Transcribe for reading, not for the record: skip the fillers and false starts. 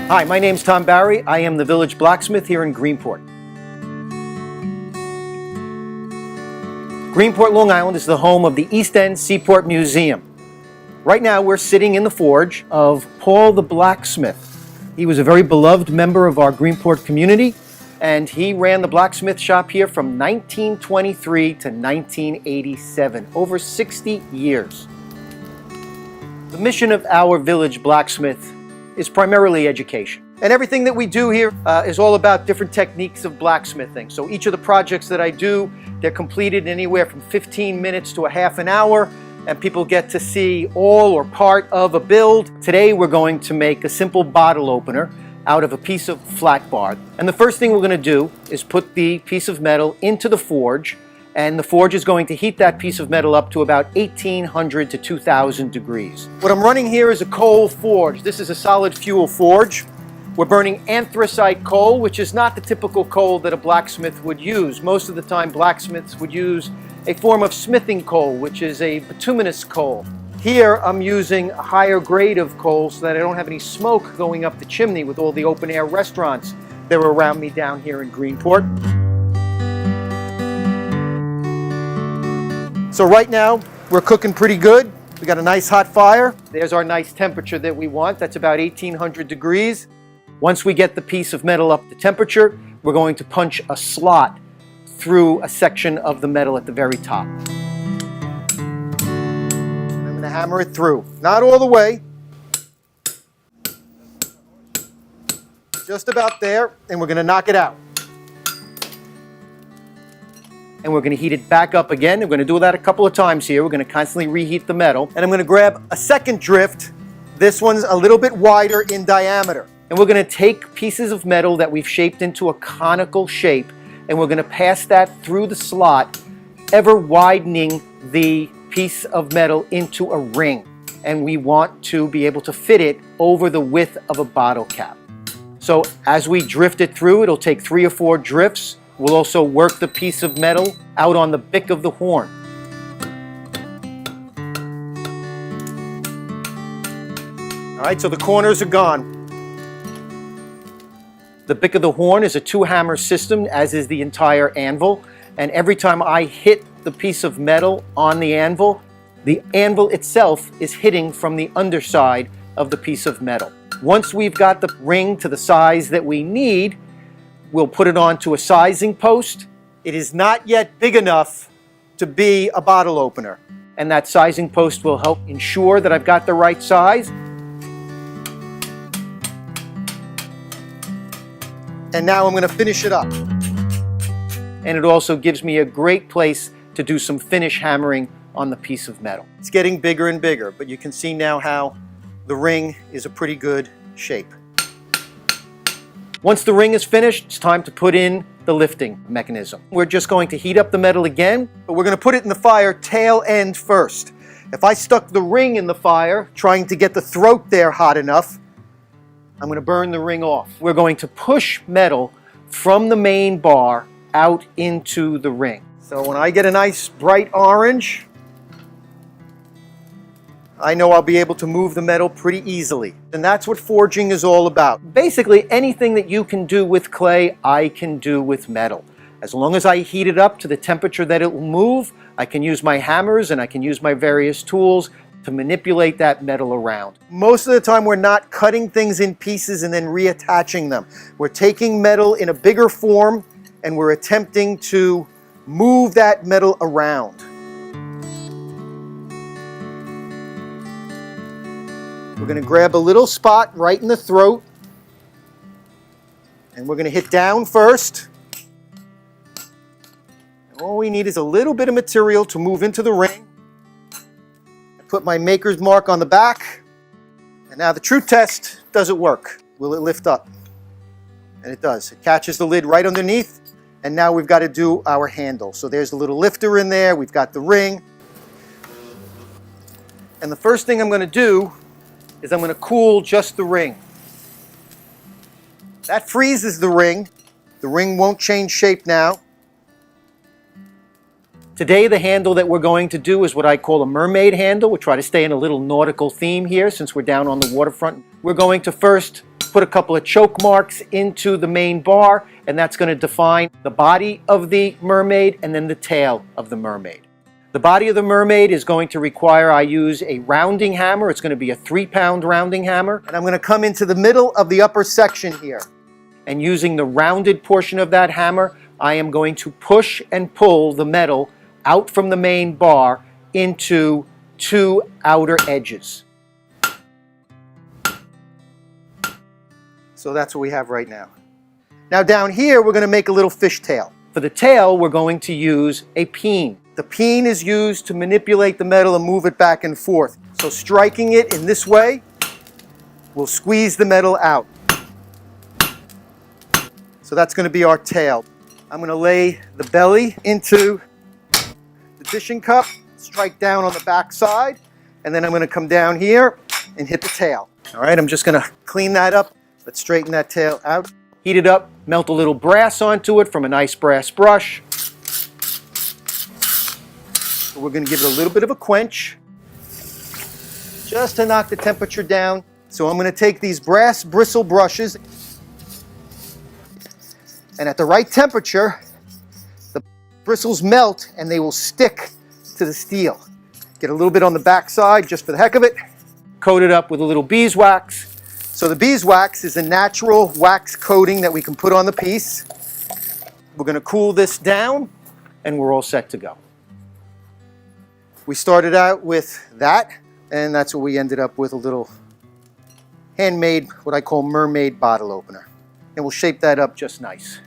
Hi, my name's Tom Barry. I am the village blacksmith here in Greenport. Greenport, Long Island is the home of the East End Seaport Museum. Right now we're sitting in the forge of Paul the blacksmith. He was a very beloved member of our Greenport community, and he ran the blacksmith shop here from 1923 to 1987, over 60 years. The mission of our village blacksmith is primarily education. And everything that we do here is all about different techniques of blacksmithing. So each of the projects that I do, they're completed in anywhere from 15 minutes to a half an hour, and people get to see all or part of a build. Today we're going to make a simple bottle opener out of a piece of flat bar. And the first thing we're going to do is put the piece of metal into the forge, and the forge is going to heat that piece of metal up to about 1800 to 2000 degrees. What I'm running here is a coal forge. This is a solid fuel forge. We're burning anthracite coal, which is not the typical coal that a blacksmith would use. Most of the time blacksmiths would use a form of smithing coal, which is a bituminous coal. Here I'm using a higher grade of coal so that I don't have any smoke going up the chimney with all the open air restaurants that are around me down here in Greenport. So right now we're cooking pretty good. We got a nice hot fire. There's our nice temperature that we want. That's about 1800 degrees. Once we get the piece of metal up to temperature, we're going to punch a slot through a section of the metal at the very top. I'm going to hammer it through. Not all the way. Just about there, and we're going to knock it out. And we're going to heat it back up again. We're going to do that a couple of times here. We're going to constantly reheat the metal. And I'm going to grab a second drift. This one's a little bit wider in diameter. And we're going to take pieces of metal that we've shaped into a conical shape, and we're going to pass that through the slot, ever widening the piece of metal into a ring. And we want to be able to fit it over the width of a bottle cap. So as we drift it through, it'll take 3 or 4 drifts. We'll also work the piece of metal out on the bick of the horn. All right, so the corners are gone. The bick of the horn is a 2-hammer system, as is the entire anvil. And every time I hit the piece of metal on the anvil itself is hitting from the underside of the piece of metal. Once we've got the ring to the size that we need, we'll put it onto a sizing post. It is not yet big enough to be a bottle opener. And that sizing post will help ensure that I've got the right size. And now I'm going to finish it up. And it also gives me a great place to do some finish hammering on the piece of metal. It's getting bigger and bigger, but you can see now how the ring is a pretty good shape. Once the ring is finished, it's time to put in the lifting mechanism. We're just going to heat up the metal again, but we're going to put it in the fire tail end first. If I stuck the ring in the fire, trying to get the throat there hot enough, I'm going to burn the ring off. We're going to push metal from the main bar out into the ring. So when I get a nice bright orange, I know I'll be able to move the metal pretty easily. And that's what forging is all about. Basically, anything that you can do with clay, I can do with metal. As long as I heat it up to the temperature that it will move, I can use my hammers and I can use my various tools to manipulate that metal around. Most of the time we're not cutting things in pieces and then reattaching them. We're taking metal in a bigger form and we're attempting to move that metal around. We're going to grab a little spot right in the throat, and we're going to hit down first. All we need is a little bit of material to move into the ring. I put my maker's mark on the back, and now the true test, does it work? Will it lift up? And it does. It catches the lid right underneath, and now we've got to do our handle. So there's a little lifter in there, we've got the ring. And the first thing I'm going to do is I'm going to cool just the ring. That freezes the ring. The ring won't change shape now. Today the handle that we're going to do is what I call a mermaid handle. We'll try to stay in a little nautical theme here since we're down on the waterfront. We're going to first put a couple of choke marks into the main bar, and that's going to define the body of the mermaid and then the tail of the mermaid. The body of the mermaid is going to require I use a rounding hammer. It's going to be a 3-pound rounding hammer. And I'm going to come into the middle of the upper section here. And using the rounded portion of that hammer, I am going to push and pull the metal out from the main bar into 2 outer edges. So that's what we have right now. Now down here, we're going to make a little fishtail. For the tail, we're going to use a peen. The peen is used to manipulate the metal and move it back and forth. So striking it in this way will squeeze the metal out. So that's going to be our tail. I'm going to lay the belly into the dishing cup, strike down on the back side, and then I'm going to come down here and hit the tail. All right, I'm just going to clean that up. Let's straighten that tail out. Heat it up, melt a little brass onto it from a nice brass brush. So we're going to give it a little bit of a quench, just to knock the temperature down. So I'm going to take these brass bristle brushes, and at the right temperature, the bristles melt and they will stick to the steel. Get a little bit on the back side just for the heck of it. Coat it up with a little beeswax. So the beeswax is a natural wax coating that we can put on the piece. We're going to cool this down and we're all set to go. We started out with that, and that's what we ended up with, a little handmade, what I call mermaid bottle opener. And we'll shape that up just nice.